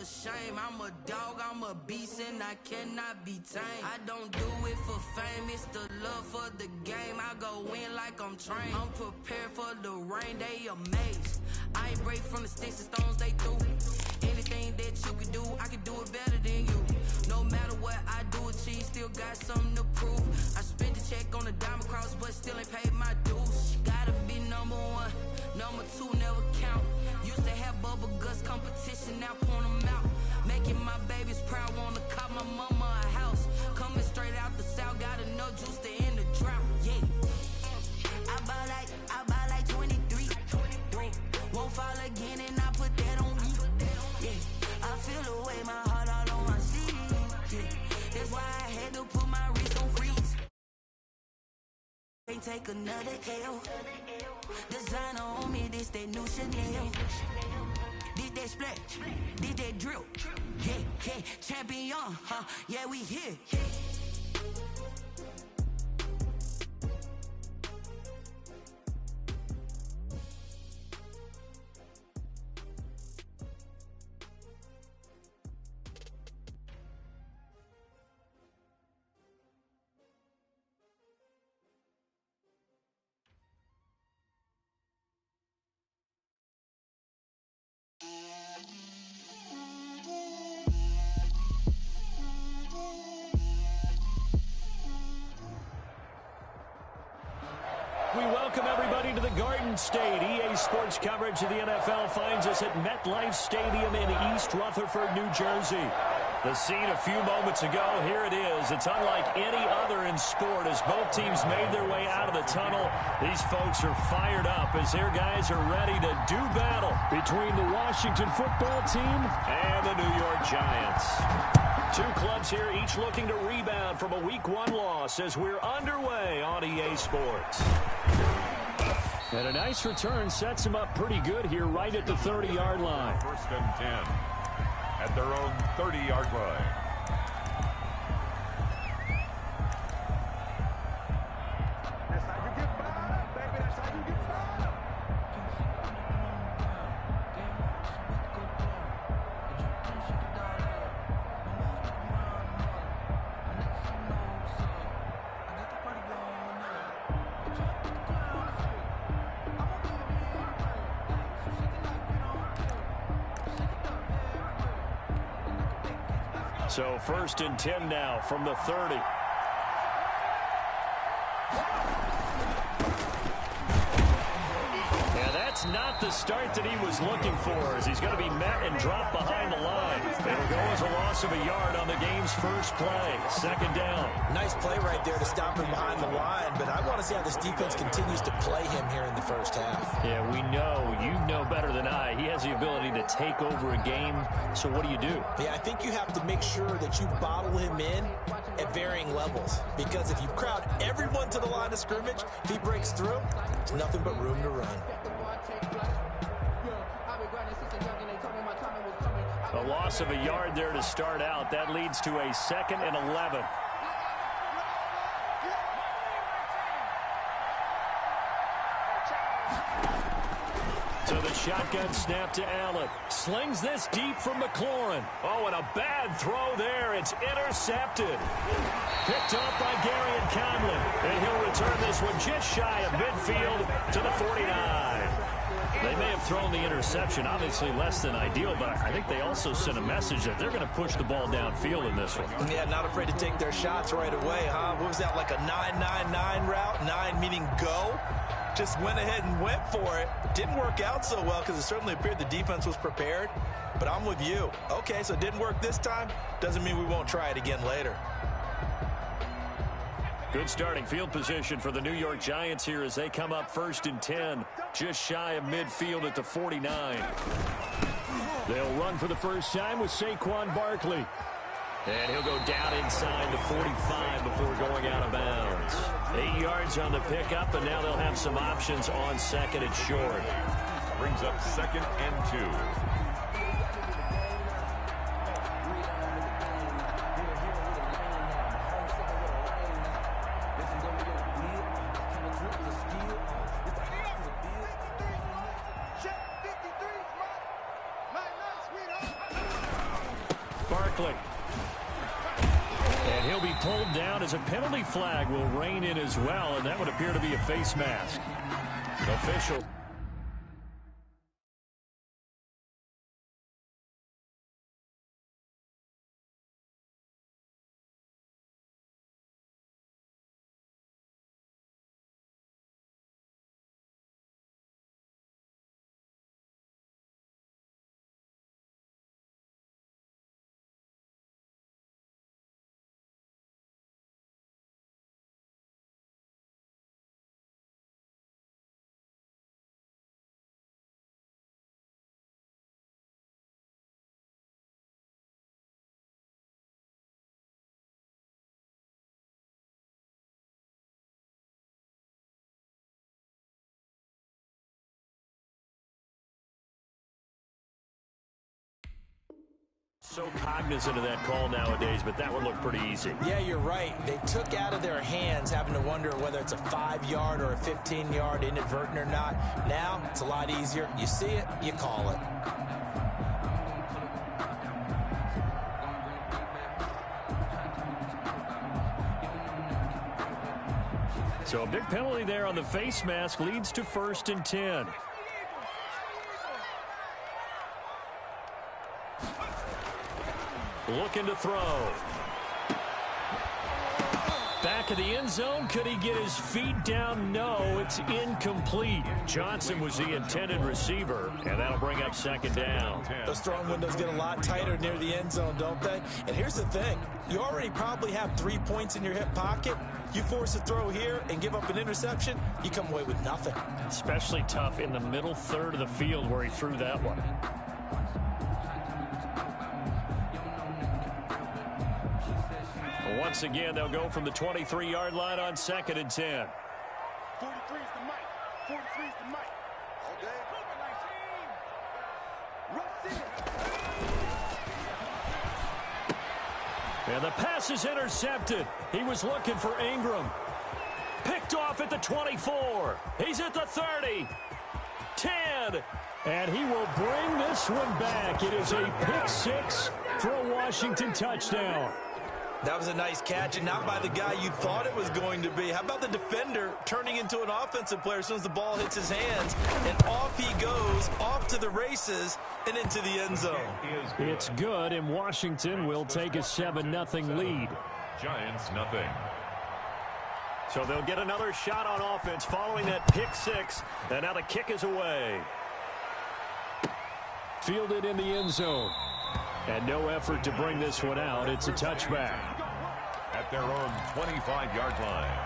a shame. I'm a dog, I'm a beast, and I cannot be tamed. I don't do it for fame, it's the love for the game. I go in like I'm trained. I'm prepared for the rain, they amazed. I ain't break from the sticks and stones they threw. Anything that you can do, I can do it better than you. No matter what I do, achieve, still got something to prove. I spent the check on the diamond cross, but still ain't paid my dues. Gotta be number one, number two never count. Used to have bubble guts competition, now point them out. Making my babies proud, wanna cop my mama a house. Coming straight out the south, got enough juice to end the drought. Yeah, I buy like 23. Won't fall again, and I put that on me. Yeah, I feel the way, my heart all on my sleeve. Yeah, that's why I had to put my wrist on freeze. Can't take another L. Designer on me, this that new Chanel. Did that splash, did that drill. Yeah, champion, huh? Yeah, we here. We welcome everybody to the Garden State. EA Sports coverage of the NFL finds us at MetLife Stadium in East Rutherford, New Jersey. The scene a few moments ago, here it is. It's unlike any other in sport as both teams made their way out of the tunnel. These folks are fired up as their guys are ready to do battle between the Washington football team and the New York Giants. Two clubs here, each looking to rebound from a Week 1 loss as we're underway on EA Sports. And a nice return sets them up pretty good here right at the 30-yard line. First and 10 at their own 30-yard line. That's how you get by, baby. That's how you get by. So first and 10 now from the 30. Yeah, that's not the start that he was looking for as he's going to be met and dropped behind the line. It'll go as a loss of a yard on the game's first play. Second down. Nice play right there to stop him behind the line, but I want to see how this defense continues to play him here in the first half. Yeah, we know. You know better than I. He has the ability to take over a game. So what do you do? Yeah, I think you have to make sure that you bottle him in at varying levels. Because if you crowd everyone to the line of scrimmage, if he breaks through, it's nothing but room to run. A loss of a yard there to start out. That leads to a 2nd and 11. So the shotgun snap to Allen. Slings this deep from McLaurin. Oh, and a bad throw there. It's intercepted. Picked up by Gary and Conlon. And he'll return this one just shy of midfield to the 49. They may have thrown the interception, obviously less than ideal, but I think they also sent a message that they're going to push the ball downfield in this one. Yeah, not afraid to take their shots right away, huh? What was that, like a 9-9-9 route? 9 meaning go? Just went ahead and went for it. Didn't work out so well because it certainly appeared the defense was prepared. But I'm with you. Okay, so it didn't work this time. Doesn't mean we won't try it again later. Good starting field position for the New York Giants here as they come up 1st and 10, just shy of midfield at the 49. They'll run for the first time with Saquon Barkley. And he'll go down inside the 45 before going out of bounds. 8 yards on the pickup, and now they'll have some options on 2nd and short. Brings up 2nd and 2. Barkley. And he'll be pulled down as a penalty flag will rein in as well, and that would appear to be a face mask. Official. So cognizant of that call nowadays, but that would look pretty easy. Yeah, you're right. They took out of their hands having to wonder whether it's a 5-yard or a 15-yard inadvertent or not. Now, it's a lot easier. You see it, you call it. So a big penalty there on the face mask leads to 1st and 10. Looking to throw. Back of the end zone. Could he get his feet down? No, it's incomplete. Johnson was the intended receiver, and that'll bring up 2nd down. Those throwing windows get a lot tighter near the end zone, don't they? And here's the thing. You already probably have 3 points in your hip pocket. You force a throw here and give up an interception, you come away with nothing. Especially tough in the middle third of the field where he threw that one. Once again, they'll go from the 23-yard line on 2nd and 10. 43 is the mic. 43 is the mic. And the pass is intercepted. He was looking for Ingram. Picked off at the 24. He's at the 30. 10. And he will bring this one back. It is a pick 6 for a Washington touchdown. That was a nice catch, and not by the guy you thought it was going to be. How about the defender turning into an offensive player as soon as the ball hits his hands, and off he goes, off to the races, and into the end zone. It's good, and Washington will take a 7-0 lead. Giants, nothing. So they'll get another shot on offense following that pick 6, and now the kick is away. Fielded in the end zone. And no effort to bring this one out. It's a touchback. At their own 25-yard line.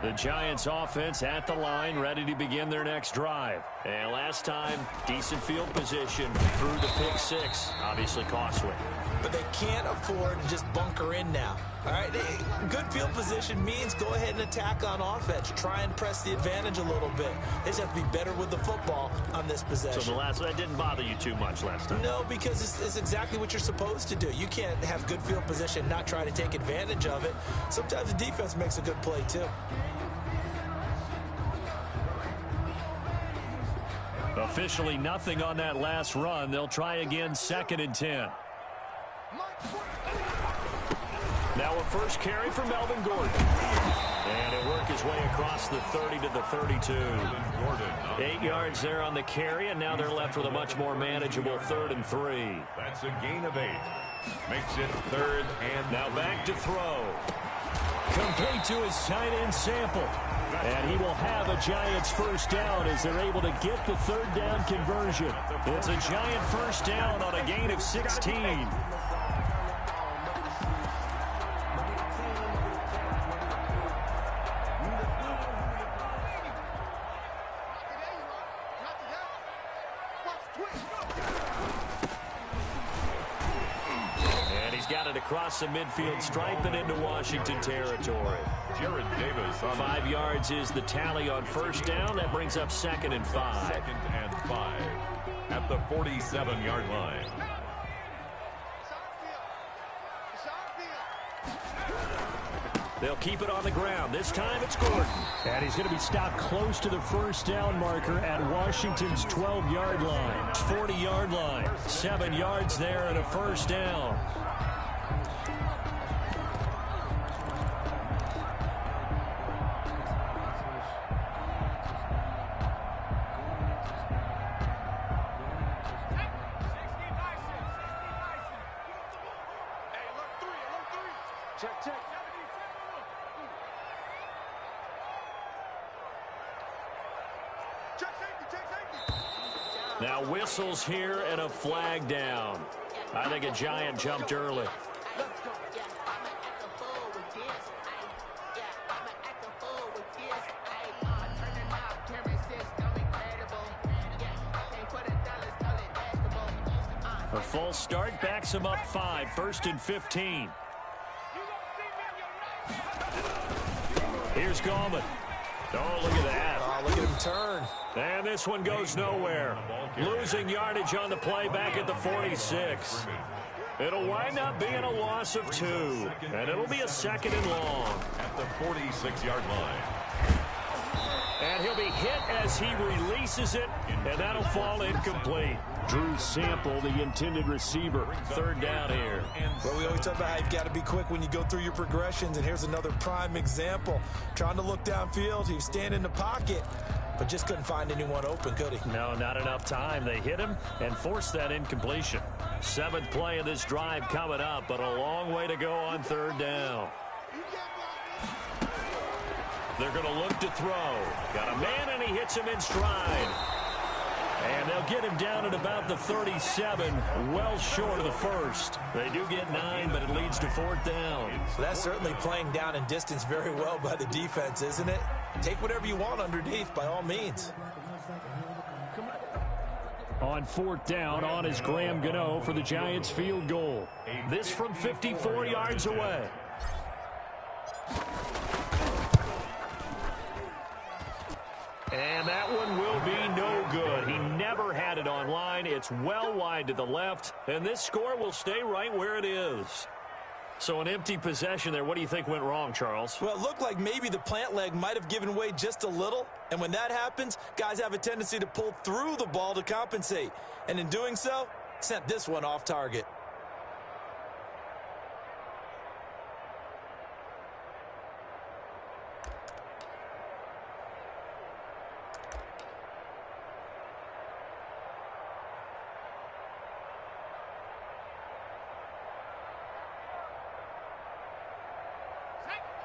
The Giants offense at the line, ready to begin their next drive. And last time, decent field position through the pick 6. Obviously costly. But they can't afford to just bunker in now. All right, good field position means go ahead and attack on offense. Try and press the advantage a little bit. They just have to be better with the football on this possession. So that didn't bother you too much last time? No, because it's exactly what you're supposed to do. You can't have good field position and not try to take advantage of it. Sometimes the defense makes a good play, too. Officially nothing on that last run. They'll try again, 2nd and 10. Now a first carry for Melvin Gordon. And he'll work his way across the 30 to the 32. 8 yards there on the carry, and now they're left with a much more manageable 3rd and 3. That's a gain of 8. Makes it 3rd and now back to throw. Complete to his tight end Sample. And he will have a Giants first down as they're able to get the 3rd down conversion. It's a Giant first down on a gain of 16. Across the midfield stripe and into Washington territory. Jared Davis on 5 yards is the tally on first down. That brings up 2nd and 5. 2nd and 5 at the 47-yard line. They'll keep it on the ground. This time it's Gordon. And he's going to be stopped close to the first down marker at Washington's 12-yard line. 40-yard line. 7 yards there and a first down. Now whistles here and a flag down. I think a Giant jumped early. A false start backs him up 5, 1st and 15. Here's Gallman. Oh, look at that. Oh, look at him turn. And this one goes nowhere. Losing yardage on the play back at the 46. It'll wind up being a loss of 2. And it'll be a 2nd and long. At the 46-yard line. And he'll be hit as he releases it, and that'll fall incomplete. Drew Sample, the intended receiver. 3rd down here. Well, we always talk about how you've got to be quick when you go through your progressions, and here's another prime example. Trying to look downfield, he was standing in the pocket, but just couldn't find anyone open, could he? No, not enough time. They hit him and forced that incompletion. 7th play of this drive coming up, but a long way to go on 3rd down. They're going to look to throw. Got a man, and he hits him in stride. And they'll get him down at about the 37, well short of the 1st. They do get 9, but it leads to 4th down. So that's certainly playing down in distance very well by the defense, isn't it? Take whatever you want underneath, by all means. On 4th down, on is Graham Gano for the Giants field goal. This from 54 yards away. And that one will be no good. He never had it on line. It's well wide to the left, and this score will stay right where it is. So an empty possession there. What do you think went wrong, Charles? Well, it looked like maybe the plant leg might have given way just a little, and when that happens, guys have a tendency to pull through the ball to compensate, and in doing so, sent this one off target.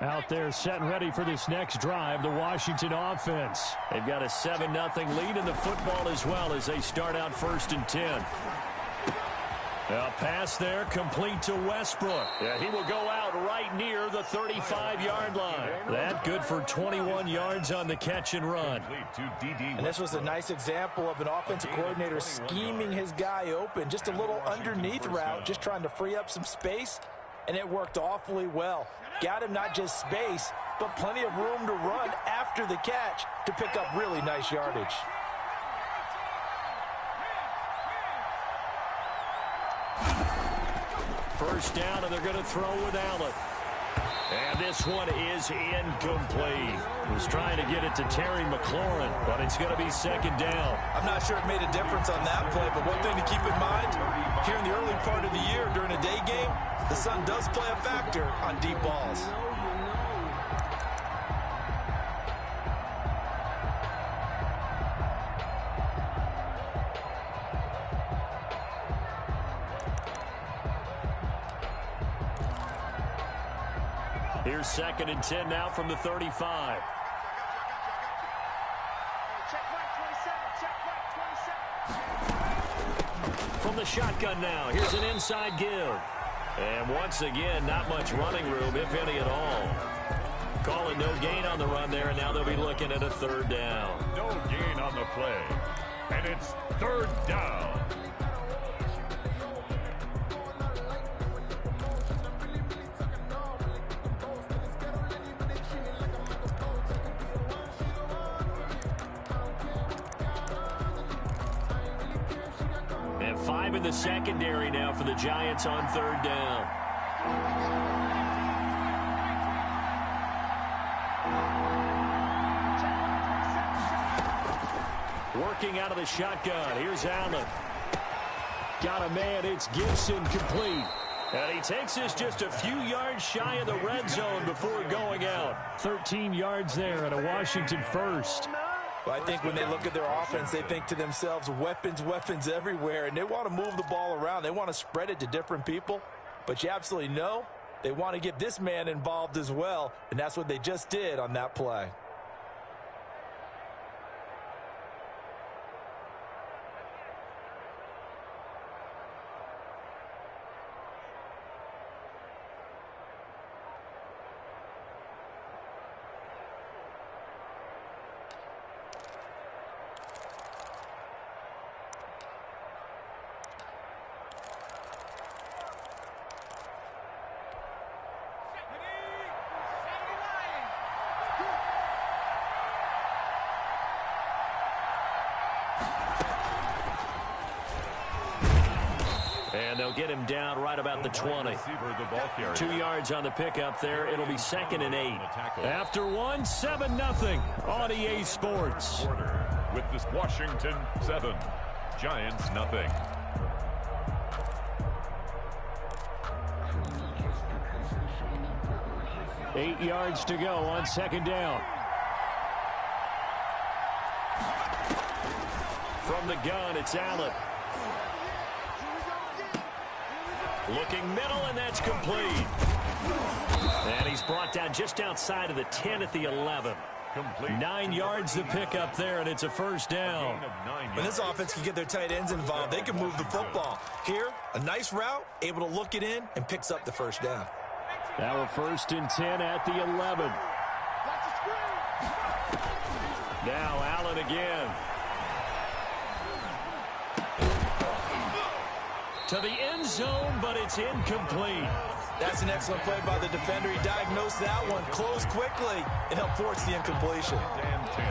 Out there set and ready for this next drive, the Washington offense. They've got a 7-0 lead in the football as well as they start out 1st and 10. A pass there complete to Westbrook. Yeah, he will go out right near the 35-yard line. That good for 21 yards on the catch and run. And this was a nice example of an offensive coordinator scheming his guy open. Just a little underneath route, just trying to free up some space, and it worked awfully well. Got him not just space, but plenty of room to run after the catch to pick up really nice yardage. First down, and they're going to throw with Allen. And this one is incomplete. He was trying to get it to Terry McLaurin, but it's going to be 2nd down. I'm not sure it made a difference on that play, but one thing to keep in mind, here in the early part of the year during a day game, the sun does play a factor on deep balls. Here's 2nd and 10 now from the 35. From the shotgun now, here's an inside give. And once again, not much running room, if any at all. Call it no gain on the run there, and now they'll be looking at a 3rd down. No gain on the play. And it's 3rd down. And 5 in the secondary now for the Giants on 3rd down. Working out of the shotgun. Here's Allen. Got a man. It's Gibson, complete. And he takes us just a few yards shy of the red zone before going out. 13 yards there and a Washington first. Well, I think when they look at their offense, they think to themselves, weapons, weapons everywhere, and they want to move the ball around. They want to spread it to different people, but you absolutely know they want to get this man involved as well, and that's what they just did on that play. And they'll get him down right about the 20. 2 yards on the pickup there. It'll be 2nd and 8. After 1, 7-0 on EA Sports. With this Washington 7, Giants nothing. Eight yards to go on 2nd down. From the gun, it's Allen. Looking middle, and that's complete. And he's brought down just outside of the 10 at the 11. Complete. 9 yards to pick up there, and it's a first down. When this offense can get their tight ends involved, they can move the football. Here, a nice route, able to look it in, and picks up the first down. Now a 1st and 10 at the 11. Now Allen again. To the end zone, but it's incomplete. That's an excellent play by the defender. He diagnosed that one, closed quickly, and helped force the incompletion. And 10.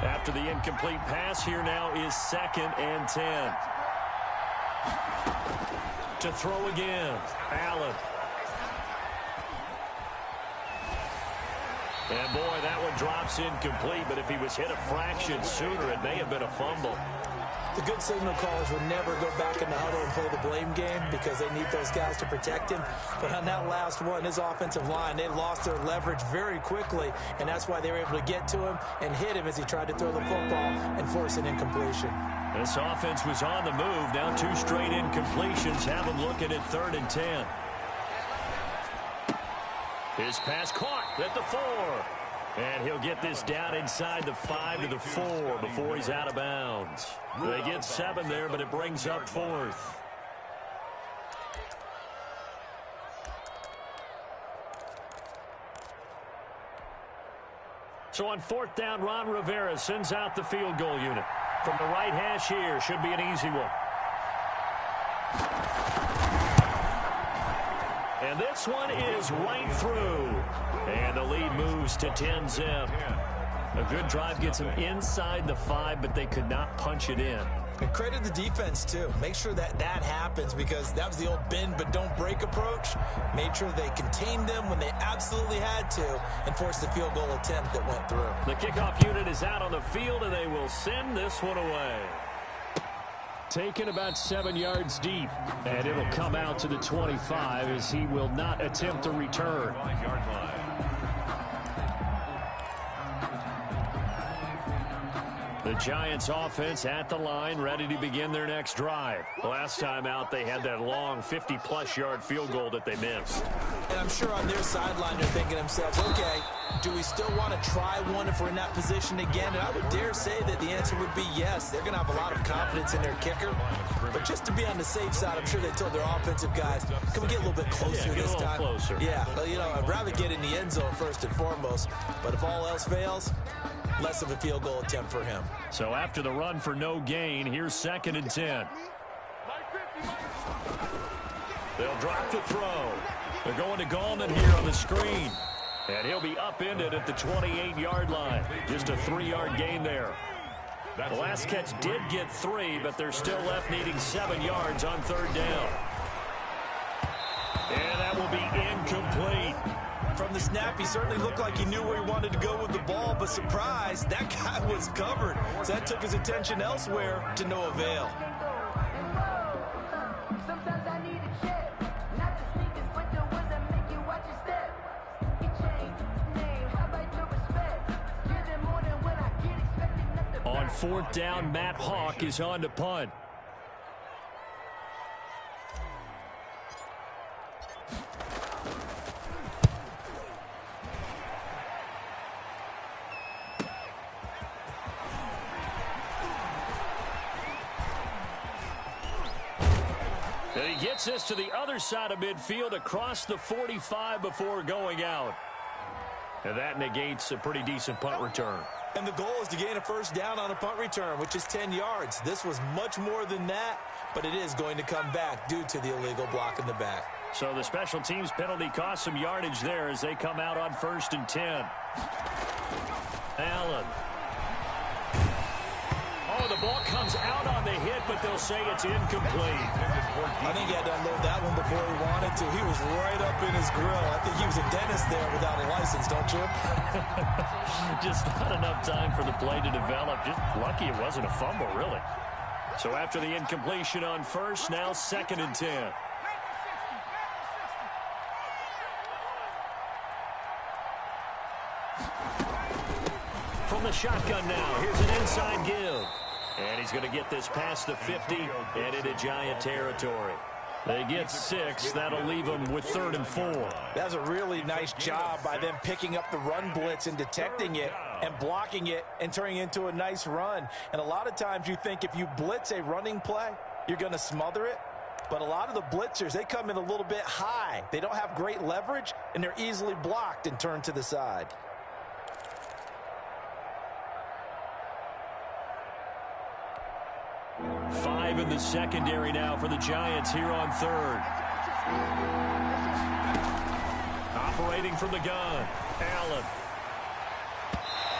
After the incomplete pass, here now is 2nd and 10. To throw again, Allen. And boy, that one drops incomplete, but if he was hit a fraction sooner, it may have been a fumble. The good signal callers would never go back in the huddle and play the blame game because they need those guys to protect him. But on that last one, his offensive line, they lost their leverage very quickly, and that's why they were able to get to him and hit him as he tried to throw the football and force an incompletion. This offense was on the move. Now 2 straight incompletions have him looking at 3rd and 10. His pass caught at the 4. And he'll get this down inside the 5 to the 4 before he's out of bounds. They get 7 there, but it brings up 4th. So on 4th down, Ron Rivera sends out the field goal unit. From the right hash here, should be an easy one. And this one is right through. And the lead moves to 10-zip. A good drive gets them inside the 5, but they could not punch it in. And credit the defense, too. Make sure that that happens because that was the old bend but don't break approach. Made sure they contained them when they absolutely had to and forced the field goal attempt that went through. The kickoff unit is out on the field, and they will send this one away. Taken about 7 yards deep, and it'll come out to the 25 as he will not attempt a return. 5-yard line. The Giants offense at the line, ready to begin their next drive. Last time out, they had that long 50-plus yard field goal that they missed. And I'm sure on their sideline they're thinking to themselves, okay, do we still want to try one if we're in that position again? And I would dare say that the answer would be yes. They're going to have a lot of confidence in their kicker. But just to be on the safe side, I'm sure they told their offensive guys, can we get a little bit closer this time? Closer. Yeah, well, you know, I'd rather get in the end zone first and foremost. But if all else fails, less of a field goal attempt for him. So after the run for no gain, here's 2nd and 10. They'll drop the throw. They're going to Gallman here on the screen. And he'll be upended at the 28-yard line. Just a 3-yard gain there. The last catch did get 3, but they're still left needing 7 yards on 3rd down. And that will be incomplete. From the snap, he certainly looked like he knew where he wanted to go with the ball, but surprise, that guy was covered. So that took his attention elsewhere to no avail. On fourth down, Matt Hawk is on to punt. And he gets this to the other side of midfield across the 45 before going out. And that negates a pretty decent punt return. And the goal is to gain a first down on a punt return, which is 10 yards. This was much more than that, but it is going to come back due to the illegal block in the back. So the special teams penalty cost some yardage there as they come out on 1st and 10. Allen. Oh, the ball comes out on the hit, but they'll say it's incomplete. I think he had to unload that one before he wanted to. He was right up in his grill. I think he was a dentist there without a license, don't you? Just not enough time for the play to develop. Just lucky it wasn't a fumble, really. So after the incompletion on first, now 2nd and 10. From the shotgun now, here's an inside give. And he's going to get this past the 50 and into Giant territory. They get 6. That'll leave them with 3rd and 4. That's a really nice job by them picking up the run blitz and detecting it and blocking it and turning it into a nice run. And a lot of times you think if you blitz a running play, you're going to smother it. But a lot of the blitzers, they come in a little bit high. They don't have great leverage, and they're easily blocked and turned to the side. Five in the secondary now for the Giants here on 3rd. Operating from the gun, Allen.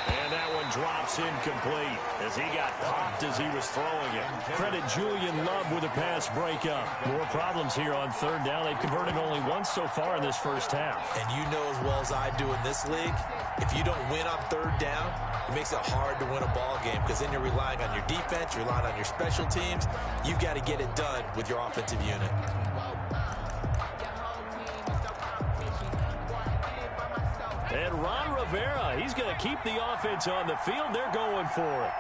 And that one drops incomplete as he got popped as he was throwing it. Credit Julian Love with a pass breakup. More problems here on 3rd down. They've converted only once so far in this first half. And you know as well as I do in this league, if you don't win on 3rd down, it makes it hard to win a ball game because then you're relying on your defense, you're relying on your special teams. You've got to get it done with your offensive unit. And Ron Rivera, he's going to keep the offense on the field. They're going for it.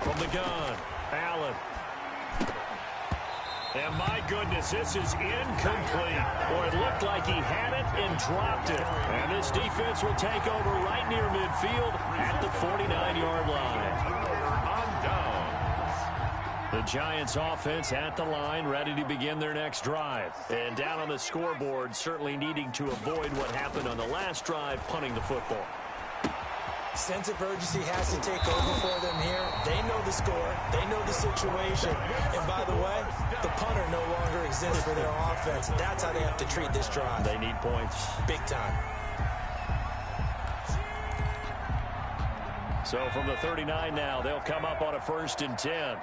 From the gun, Allen. And my goodness, this is incomplete. Boy, it looked like he had it and dropped it. And this defense will take over right near midfield at the 49-yard line. The Giants offense at the line, ready to begin their next drive. And down on the scoreboard, certainly needing to avoid what happened on the last drive, punting the football. Sense of urgency has to take over for them here. They know the score. They know the situation. And by the way, the punter no longer exists for their offense. That's how they have to treat this drive. They need points. Big time. So from the 39 now, they'll come up on a 1st and 10.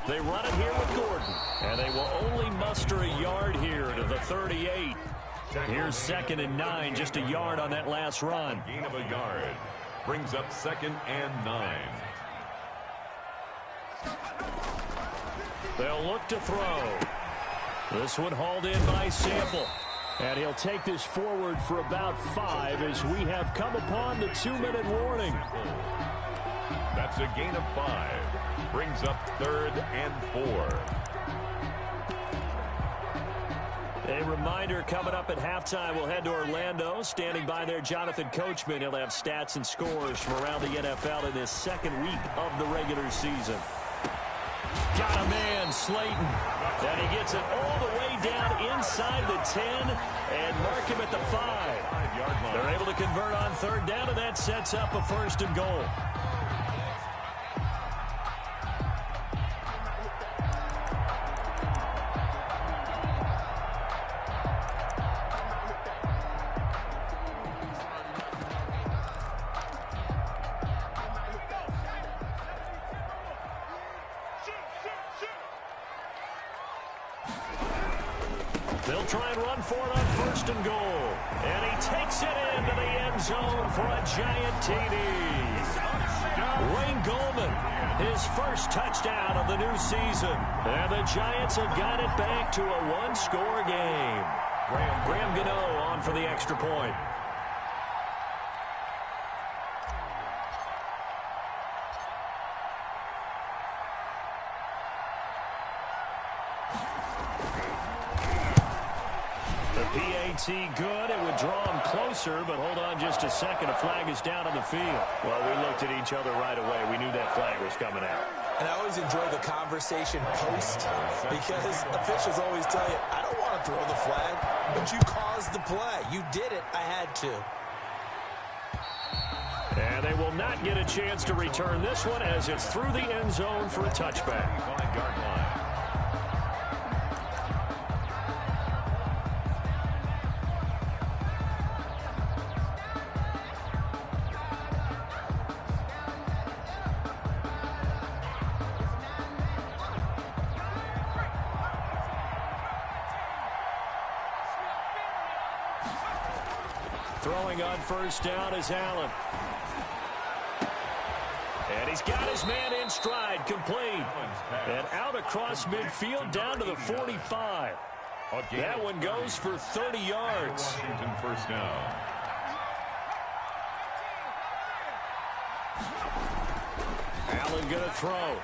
They run it here with Gordon, and they will only muster a yard here to the 38. Here's 2nd and 9, just a yard on that last run. Gain of a yard brings up 2nd and 9. They'll look to throw. This one hauled in by Sample. And he'll take this forward for about 5 as we have come upon the 2-minute warning. That's a gain of 5. Brings up 3rd and 4. A reminder coming up at halftime, we'll head to Orlando. Standing by there, Jonathan Coachman. He'll have stats and scores from around the NFL in this 2nd week of the regular season. Got a man, Slayton. And he gets it all the way down inside the 10 and mark him at the 5. They're able to convert on 3rd down, and that sets up a 1st and goal. They'll try and run for it on 1st and goal. And he takes it into the end zone for a giant TD. Wayne Goldman, his first touchdown of the new season. And the Giants have got it back to a one-score game. Graham Gano on for the extra point. PAT good. It would draw him closer, but hold on just a second. A flag is down on the field. Well, we looked at each other right away. We knew that flag was coming out. And I always enjoy the conversation post because officials always tell you, I don't want to throw the flag, but you caused the play. You did it. I had to. And they will not get a chance to return this one as it's through the end zone for a touchback. 5-yard line. Throwing on 1st down is Allen. And he's got his man in stride, complete. And out across midfield down to the 45. That one goes for 30 yards. Washington 1st down. Allen going to throw.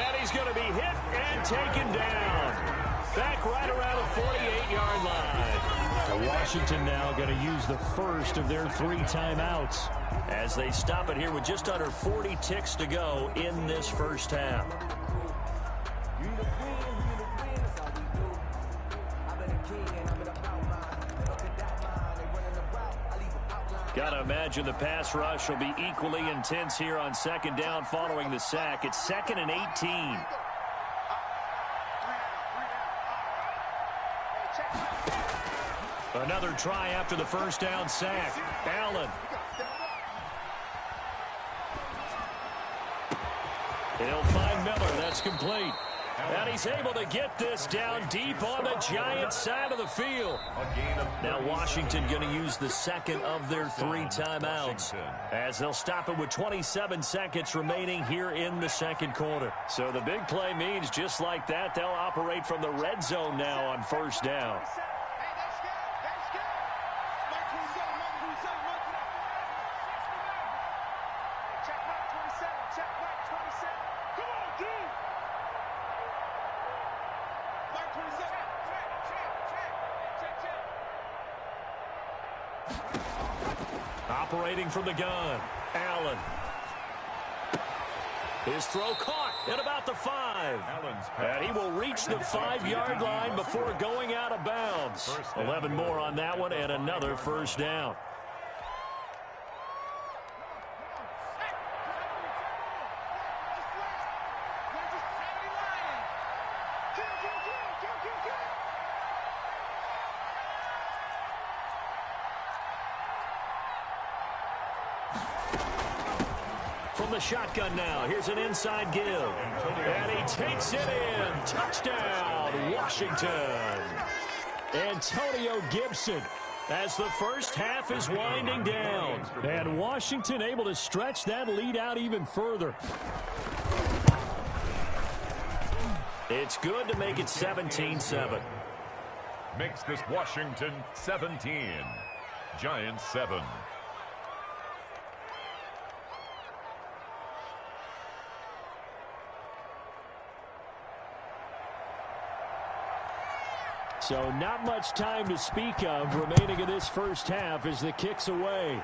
And he's going to be hit and taken down. Back right around the 48-yard line. Washington now going to use the first of their 3 timeouts as they stop it here with just under 40 ticks to go in this first half. Got to imagine the pass rush will be equally intense here on 2nd down following the sack. It's 2nd and 18. Another try after the 1st down sack. Allen. He'll find Miller. That's complete. And he's able to get this down deep on the Giants side of the field. Now Washington going to use the 2nd of their 3 timeouts as they'll stop it with 27 seconds remaining here in the 2nd quarter. So the big play means just like that, they'll operate from the red zone now on 1st down. Operating from the gun, Allen. His throw caught at about the 5. And he will reach the 5-yard line before going out of bounds. 11 more on that one and another 1st down. From the shotgun now, here's an inside give. And he takes it in. Touchdown, Washington. Antonio Gibson as the first half is winding down. And Washington able to stretch that lead out even further. It's good to make it 17-7. Makes this Washington 17. Giants 7. So not much time to speak of remaining in this first half as the kick's away.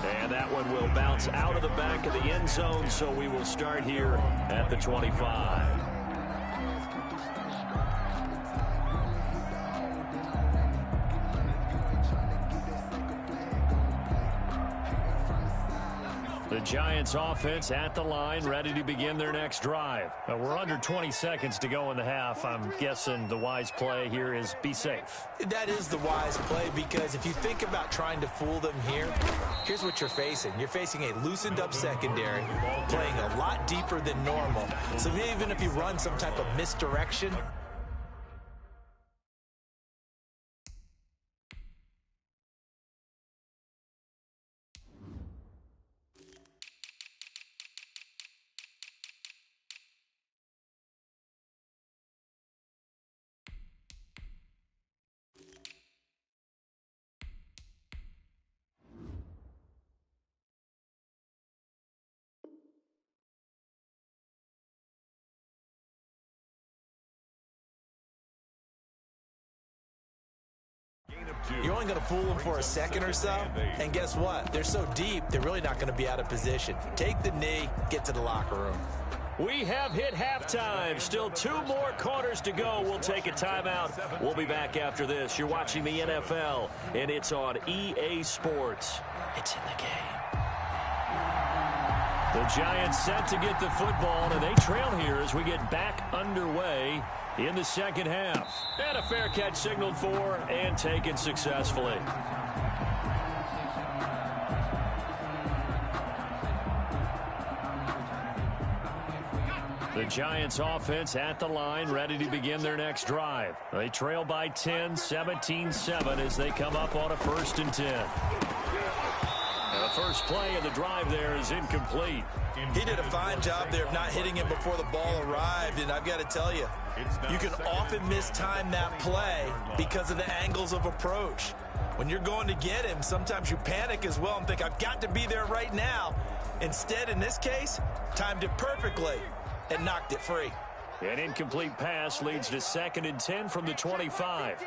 And that one will bounce out of the back of the end zone, so we will start here at the 25. The The Giants offense at the line, ready to begin their next drive. We're under 20 seconds to go in the half. I'm guessing the wise play here is be safe. That is the wise play, because if you think about trying to fool them here, here's what you're facing. You're facing a loosened up secondary, playing a lot deeper than normal. So even if you run some type of misdirection, you're only going to fool them for a second or so, and guess what? They're so deep, they're really not going to be out of position. Take the knee, get to the locker room. We have hit halftime. Still 2 more quarters to go. We'll take a timeout. We'll be back after this. You're watching the NFL, and it's on EA Sports. It's in the game. The Giants set to get the football, and they trail here as we get back underway in the second half. And a fair catch signaled for and taken successfully. The Giants offense at the line, ready to begin their next drive. They trail by 10, 17-7 as they come up on a 1st and 10. And the first play of the drive there is incomplete. He did a fine job there of not hitting him before the ball arrived, and I've got to tell you, you can often mistime that play because of the angles of approach. When you're going to get him, sometimes you panic as well and think, I've got to be there right now. Instead, in this case, timed it perfectly and knocked it free. An incomplete pass leads to 2nd and 10 from the 25.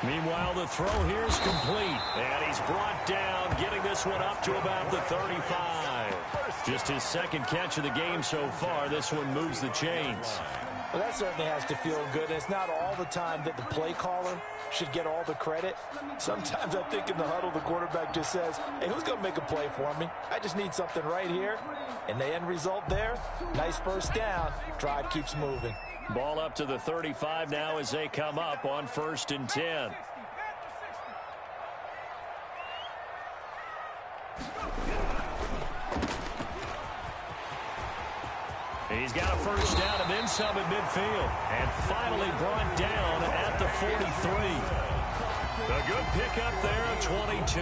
Meanwhile, the throw here is complete, and he's brought down, getting this one up to about the 35. Just his 2nd catch of the game so far. This one moves the chains. Well, that certainly has to feel good. And it's not all the time that the play caller should get all the credit. Sometimes I think in the huddle, the quarterback just says, hey, who's going to make a play for me? I just need something right here. And the end result there, nice 1st down. Drive keeps moving. Ball up to the 35 now as they come up on 1st and 10. He's got a 1st down and then some at midfield. And finally brought down at the 43. A good pickup there at 22.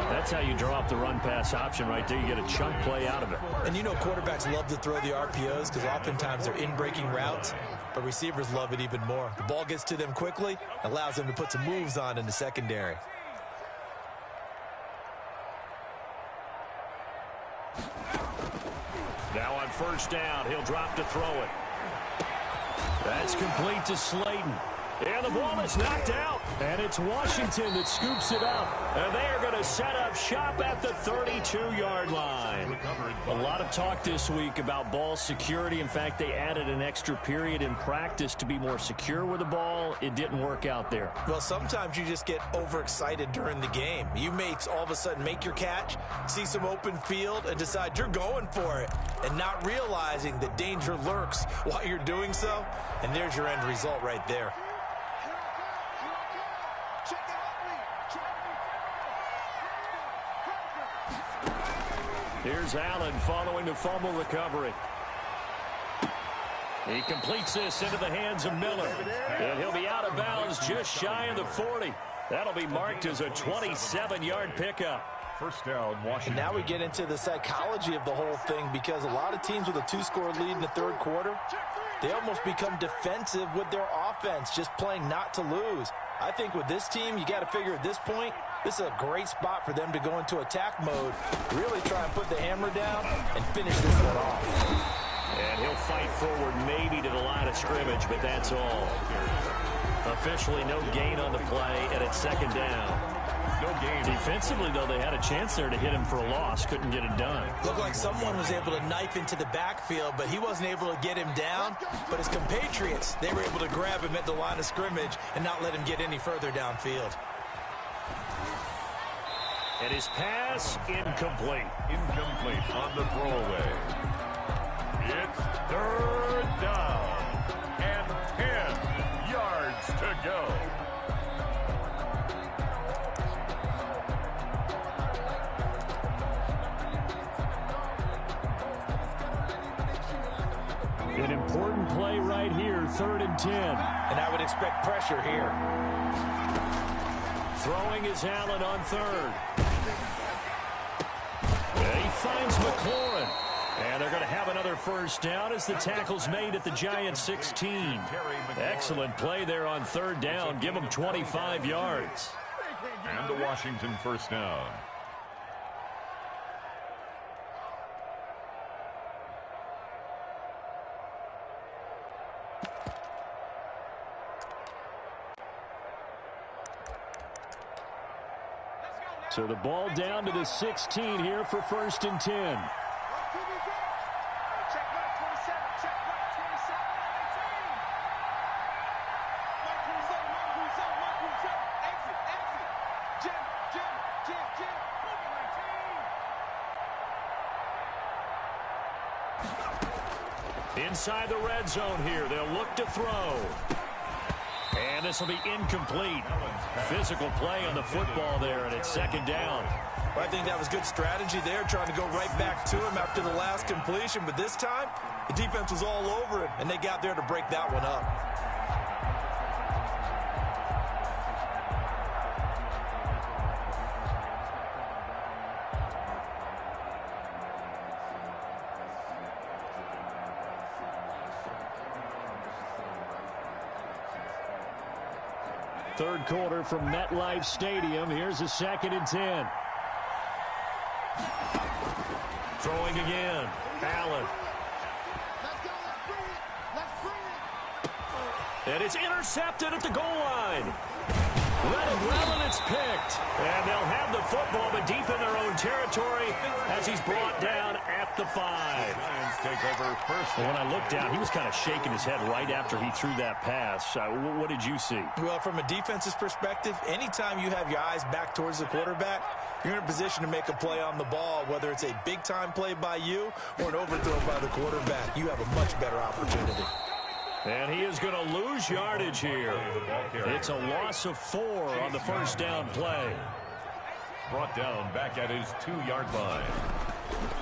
That's how you draw up the run-pass option right there. You get a chunk play out of it. And you know quarterbacks love to throw the RPOs because oftentimes they're in-breaking routes, but receivers love it even more. The ball gets to them quickly, allows them to put some moves on in the secondary. Now on 1st down, he'll drop to throw it. That's complete to Slayton. And the ball is knocked out. And it's Washington that scoops it up. And they are going to set up shop at the 32-yard line. A lot of talk this week about ball security. In fact, they added an extra period in practice to be more secure with the ball. It didn't work out there. Well, sometimes you just get overexcited during the game. You may all of a sudden make your catch, see some open field, and decide you're going for it, and not realizing that danger lurks while you're doing so. And there's your end result right there. Here's Allen following the fumble recovery. He completes this into the hands of Miller. And he'll be out of bounds just shy of the 40. That'll be marked as a 27-yard pickup. 1st down, Washington. And now we get into the psychology of the whole thing, because a lot of teams with a 2-score lead in the 3rd quarter, they almost become defensive with their offense, just playing not to lose. I think with this team, you got to figure at this point, this is a great spot for them to go into attack mode, really try and put the hammer down and finish this one off. And he'll fight forward maybe to the line of scrimmage, but that's all. Officially no gain on the play, and it's 2nd down. No gain. Defensively, though, they had a chance there to hit him for a loss. Couldn't get it done. Looked like someone was able to knife into the backfield, but he wasn't able to get him down. But his compatriots, they were able to grab him at the line of scrimmage and not let him get any further downfield. And his pass incomplete. Incomplete on the throwaway. It's third down and 10 yards to go. An important play right here, 3rd and 10. And I would expect pressure here. Throwing is Allen on 3rd. He finds McLaurin. And they're going to have another first down as the tackle's made at the Giants' 16. Excellent play there on 3rd down. Give them 25 yards. And the Washington first down. So the ball down to the 16 here for 1st and 10. Inside the red zone here, they'll look to throw. And this will be incomplete. Physical play on the football there, and it's 2nd down. Well, I think that was good strategy there, trying to go right back to him after the last completion. But this time, the defense was all over him, and they got there to break that one up. Third quarter from MetLife Stadium. Here's a 2nd and 10. Throwing again. Allen. And it's intercepted at the goal line. Let it well, and it's picked. And they'll have the football, but deep in their own territory as he's brought down at the 5. Lions take over first. When I looked down, he was kind of shaking his head right after he threw that pass. What did you see? Well, from a defense's perspective, anytime you have your eyes back towards the quarterback, you're in a position to make a play on the ball, whether it's a big-time play by you or an overthrow by the quarterback. You have a much better opportunity. And he is going to lose yardage here. It's a loss of 4 on the first down play. Brought down back at his 2-yard line.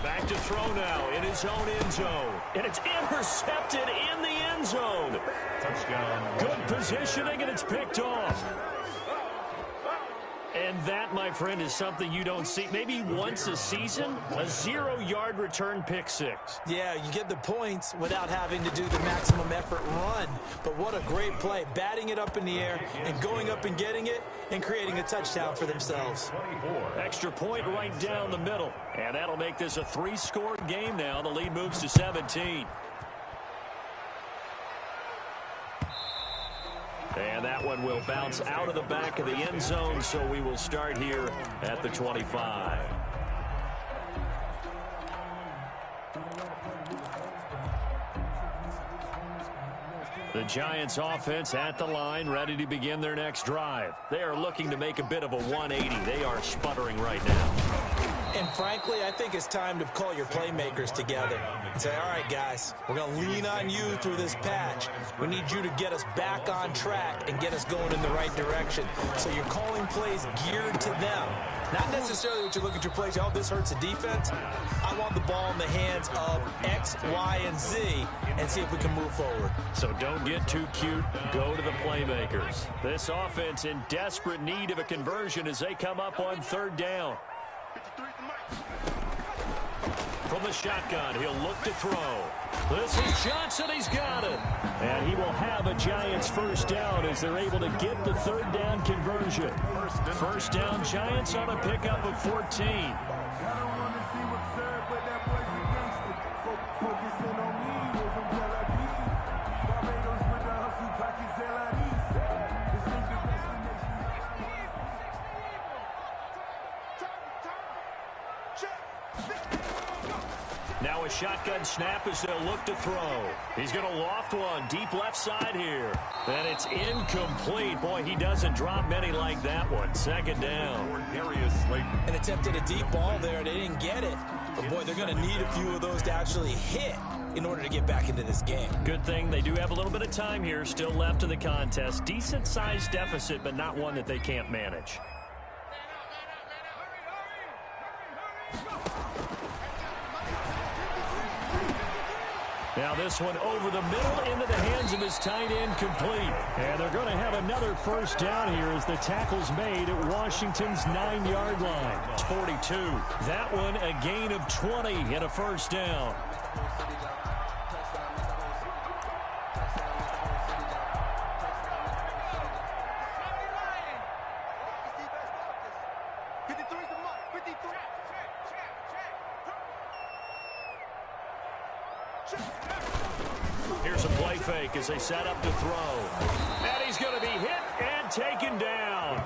Back to throw now in his own end zone. And it's intercepted in the end zone. Touchdown. Good positioning, and it's picked off. And that, my friend, is something you don't see maybe once a season. A 0-yard return pick 6. Yeah, you get the points without having to do the maximum effort run. But what a great play, batting it up in the air and going up and getting it and creating a touchdown for themselves. 24. Extra point right down the middle. And that'll make this a 3-score game now. The lead moves to 17. And that one will bounce out of the back of the end zone, so we will start here at the 25. The Giants offense at the line, ready to begin their next drive. They are looking to make a bit of a 180. They are sputtering right now. And frankly, I think it's time to call your playmakers together and say, all right, guys, we're going to lean on you through this patch. We need you to get us back on track and get us going in the right direction. So you're calling plays geared to them. Not necessarily what you look at your plays, oh, this hurts the defense. I want the ball in the hands of X, Y, and Z and see if we can move forward. So don't get too cute. Go to the playmakers. This offense in desperate need of a conversion as they come up on 3rd down. From the shotgun, he'll look to throw. This is Johnson. He's got it. And he will have a Giants first down as they're able to get the 3rd down conversion. First down, Giants on a pickup of 14. Now now a shotgun snap as they'll look to throw. He's going to loft one deep left side here. And it's incomplete. Boy, he doesn't drop many like that one. Second down. And attempted a deep ball there. They didn't get it. But, boy, they're going to need a few of those to actually hit in order to get back into this game. Good thing they do have a little bit of time here still left in the contest. Decent-sized deficit, but not one that they can't manage. Now this one over the middle into the hands of his tight end, complete. And they're going to have another first down here as the tackle's made at Washington's 9-yard line. It's 42. That one a gain of 20 and a first down. Here's a play fake as they set up to throw. And he's going to be hit and taken down.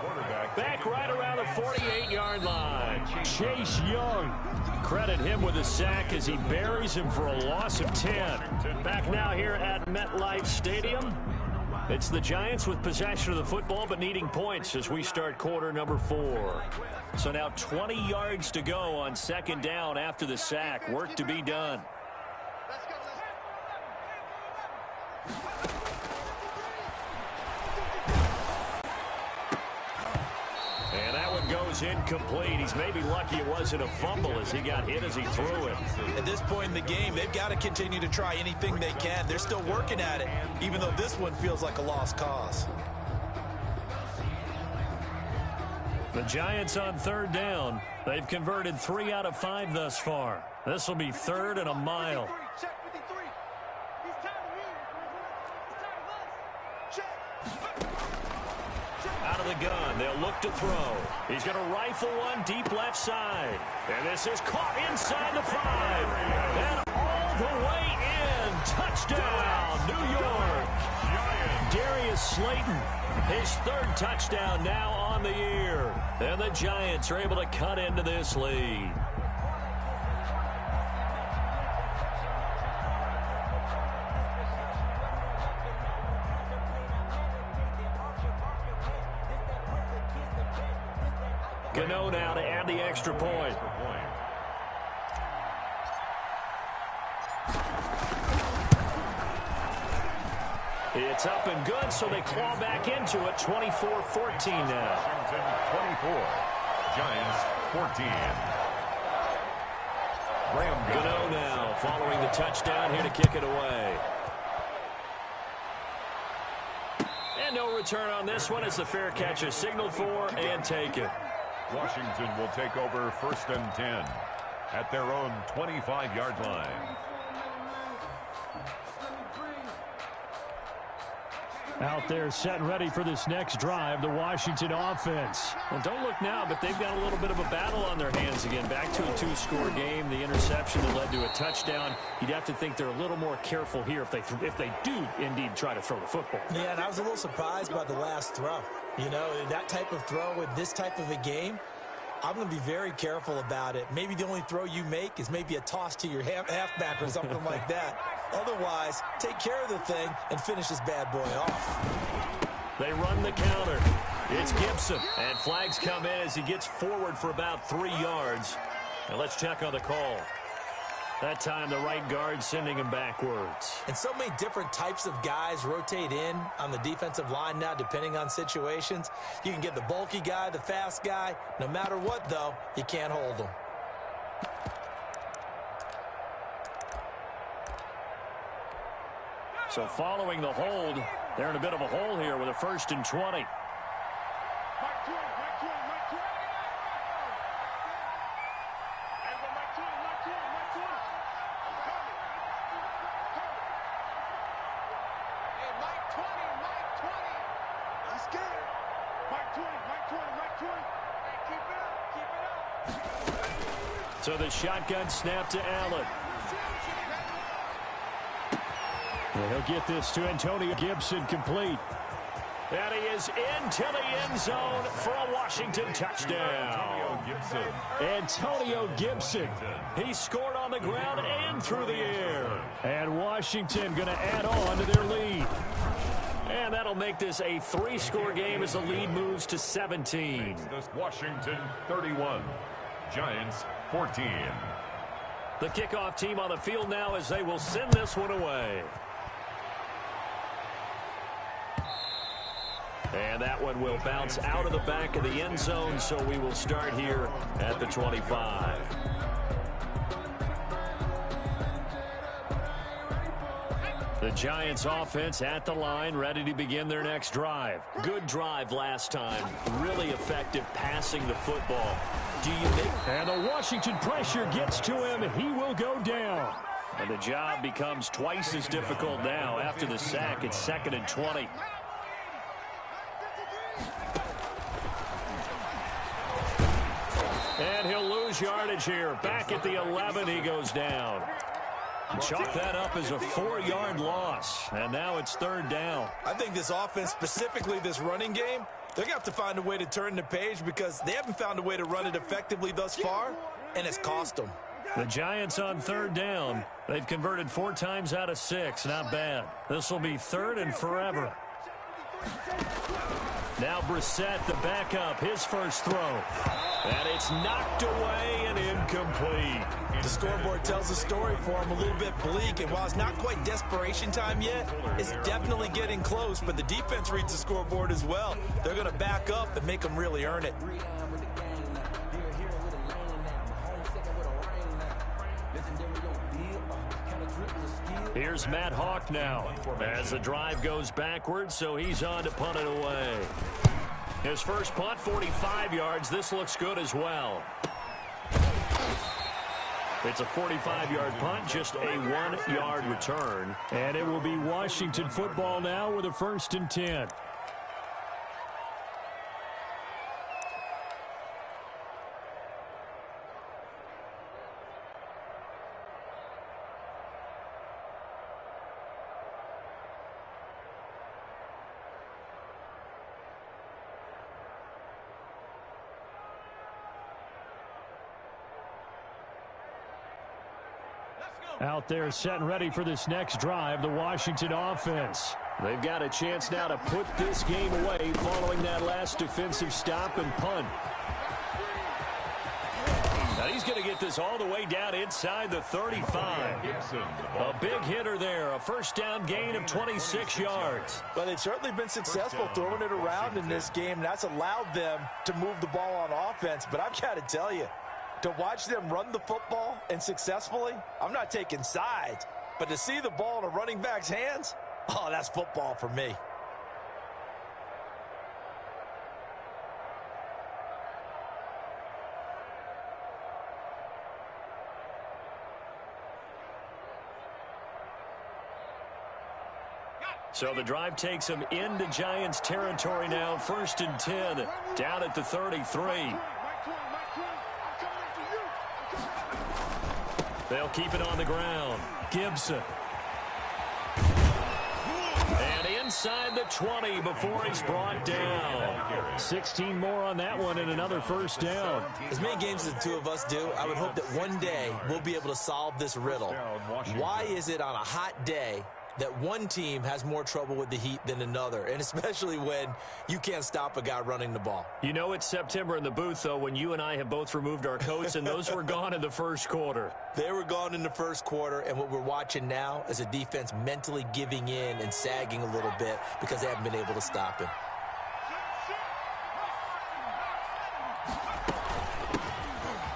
Back right around the 48-yard line. Chase Young. Credit him with a sack as he buries him for a loss of 10. Back now here at MetLife Stadium. It's the Giants with possession of the football but needing points as we start quarter number 4. So now 20 yards to go on second down after the sack. Work to be done. And that one goes incomplete. He's maybe lucky it wasn't a fumble as he got hit as he threw it. At this point in the game, they've got to continue to try anything they can. They're still working at it, even though this one feels like a lost cause. The Giants on third down. They've converted 3 out of 5 thus far. This will be third and a mile. Out of the gun, they'll look to throw. He's going to rifle one deep left side. And this is caught inside the 5. And all the way in. Touchdown, New York. Darius Slayton, his 3rd touchdown now on the year. And the Giants are able to cut into this lead. Gano now to add the extra point. It's up and good, so they claw back into it. 24-14 now. Washington 24, Giants 14. Gano now following the touchdown here to kick it away. And no return on this one as the fair catch is signaled for and taken. Washington will take over 1st and 10 at their own 25-yard line. Out there set and ready for this next drive, the Washington offense. Well, don't look now, but they've got a little bit of a battle on their hands again. Back to a 2-score game. The interception that led to a touchdown. You'd have to think they're a little more careful here if they do indeed try to throw the football. Yeah, and I was a little surprised by the last throw. You know, that type of throw with this type of a game, I'm going to be very careful about it. Maybe the only throw you make is maybe a toss to your halfback or something like that. Otherwise, take care of the thing and finish this bad boy off. They run the counter. It's Gibson. And flags come in as he gets forward for about 3 yards. And let's check on the call. That time, the right guard sending him backwards. And so many different types of guys rotate in on the defensive line now, depending on situations. You can get the bulky guy, the fast guy. No matter what, though, you can't hold them. So following the hold, they're in a bit of a hole here with a 1st and 20. So the shotgun snap to Allen. Well, he'll get this to Antonio Gibson, complete. And he is into the end zone for a Washington touchdown. Antonio Gibson. He scored on on the ground and through the air. And Washington going to add on to their lead. And that'll make this a 3-score game as the lead moves to 17. Washington 31, Giants 14. The kickoff team on the field now as they will send this one away. And that one will bounce out of the back of the end zone, so we will start here at the 25. The Giants offense at the line, ready to begin their next drive. Good drive last time. Really effective passing the football. Do you think? And the Washington pressure gets to him. He will go down. And the job becomes twice as difficult now. After the sack, it's 2nd and 20. And he'll lose yardage here. Back at the 11, he goes down. Chalk that up as a 4-yard loss. And now it's 3rd down. I think this offense, specifically this running game, they're going to have to find a way to turn the page because they haven't found a way to run it effectively thus far, and it's cost them. The Giants on 3rd down. They've converted 4 times out of 6. Not bad. This will be 3rd and forever. Now Brissett, the backup, his first throw. And it's knocked away and incomplete. The scoreboard tells a story for him, a little bit bleak, and while it's not quite desperation time yet, it's definitely getting close, but the defense reads the scoreboard as well. They're going to back up and make them really earn it. Here's Matt Hawk now as the drive goes backwards, so he's on to punt it away. His first punt, 45 yards. This looks good as well. It's a 45-yard punt, just a 1-yard return. And it will be Washington football now with a 1st and 10. Out there set and ready for this next drive, the Washington offense. They've got a chance now to put this game away following that last defensive stop and punt. Now he's going to get this all the way down inside the 35. A big hitter there, a 1st down gain of 26 yards. Well, they've certainly been successful throwing it around in this game, and that's allowed them to move the ball on offense. But I've got to tell you, to watch them run the football and successfully, I'm not taking sides, but to see the ball in a running back's hands, oh, that's football for me. So the drive takes them into Giants territory now. 1st and 10, down at the 33. They'll keep it on the ground. Gibson. And inside the 20 before he's brought down. 16 more on that one and another 1st down. As many games as the two of us do, I would hope that one day we'll be able to solve this riddle. Why is it on a hot day that one team has more trouble with the heat than another, and especially when you can't stop a guy running the ball? You know it's September in the booth, though, when you and I have both removed our coats, and those were gone in the 1st quarter. They were gone in the 1st quarter, and what we're watching now is a defense mentally giving in and sagging a little bit because they haven't been able to stop him.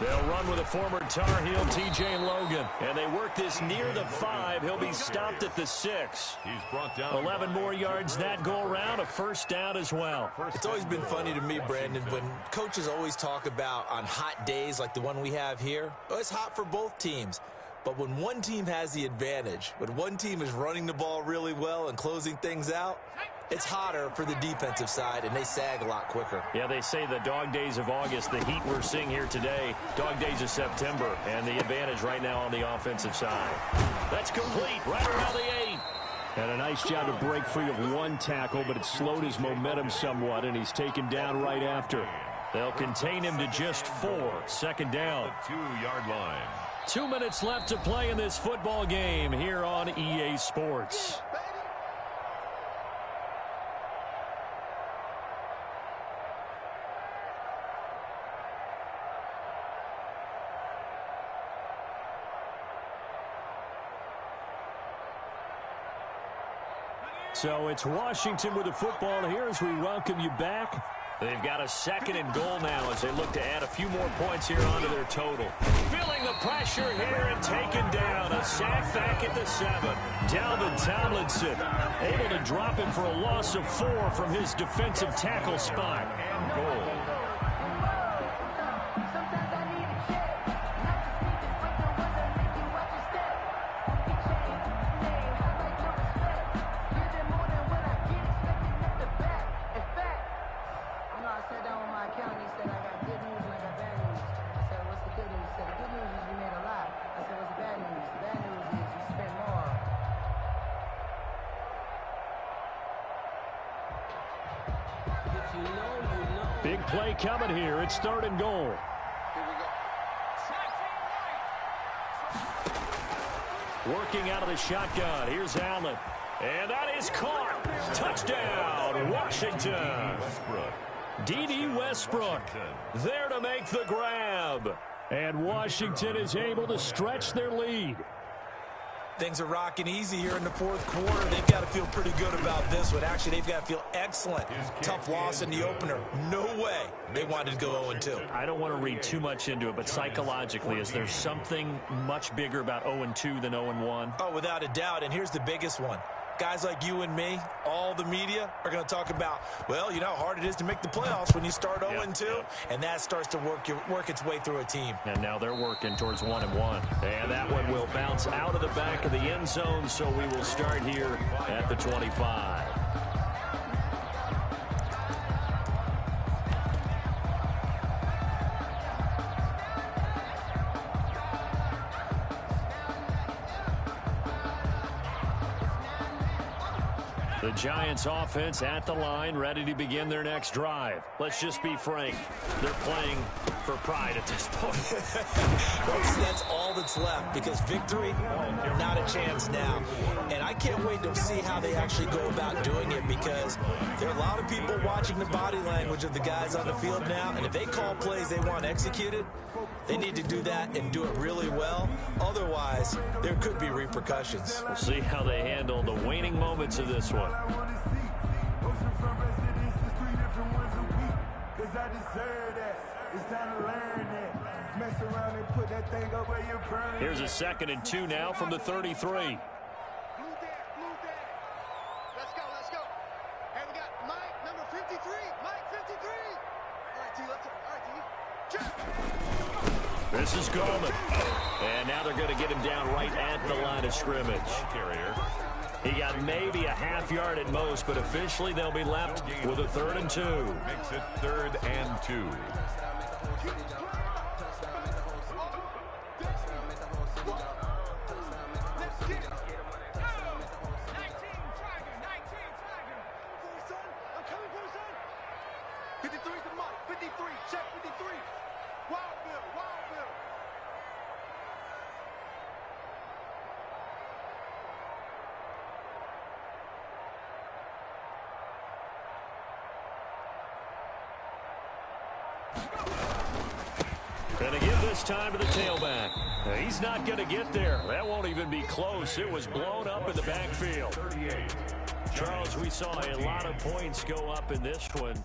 They'll run with a former Tar Heel, T.J. Logan. And they work this near the 5. He'll be stopped at the 6. He's brought down 11 more yards that go around, a 1st down as well. It's always been funny to me, Brandon, when coaches always talk about on hot days like the one we have here, oh, it's hot for both teams. But when one team has the advantage, when one team is running the ball really well and closing things out, it's hotter for the defensive side, and they sag a lot quicker. Yeah, they say the dog days of August, the heat we're seeing here today, dog days of September, and the advantage right now on the offensive side. That's complete, right around the 8. And a nice job to break free of one tackle, but it slowed his momentum somewhat, and he's taken down right after. They'll contain him to just 4, 2nd down. The 2-yard line. 2 minutes left to play in this football game here on EA Sports. So it's Washington with the football here as we welcome you back. They've got a 2nd and goal now as they look to add a few more points here onto their total. Feeling the pressure here and taken down. A sack back at the 7. Dalvin Tomlinson able to drop him for a loss of 4 from his defensive tackle spot. And goal. Big play coming here. It's 3rd and goal. Working out of the shotgun. Here's Allen. And that is caught. Touchdown, Washington. D.D. Westbrook there to make the grab. And Washington is able to stretch their lead. Things are rocking easy here in the 4th quarter. They've got to feel pretty good about this one. Actually, they've got to feel excellent. Tough loss in the opener. No way they wanted to go 0-2. I don't want to read too much into it, but psychologically, is there something much bigger about 0-2 than 0-1? Oh, without a doubt, and here's the biggest one. Guys like you and me, all the media, are going to talk about, well, you know how hard it is to make the playoffs when you start 0-2, and that starts to work its way through a team. And now they're working towards 1-1. And that one will bounce out of the back of the end zone, so we will start here at the 25. The Giants offense at the line, ready to begin their next drive. Let's just be frank. They're playing for pride at this point. That's all that's left, because victory, not a chance now. And I can't wait to see how they actually go about doing it, because there are a lot of people watching the body language of the guys on the field now, and if they call plays they want executed, they need to do that and do it really well. Otherwise, there could be repercussions. We'll see how they handle the waning moments of this one. Here's a 2nd and 2 now from the 33. Let's go. Hey, we got Mike, number 53. Mike, 53. All right, T, let's go. All right, T. Check. This is Gorman. And now they're going to get him down right at the line of scrimmage. He got maybe a half yard at most, but officially they'll be left with a 3rd and 2. Makes it 3rd and 2. Going to give this time to the tailback. He's not going to get there. That won't even be close. It was blown up in the backfield. Charles, we saw a lot of points go up in this one.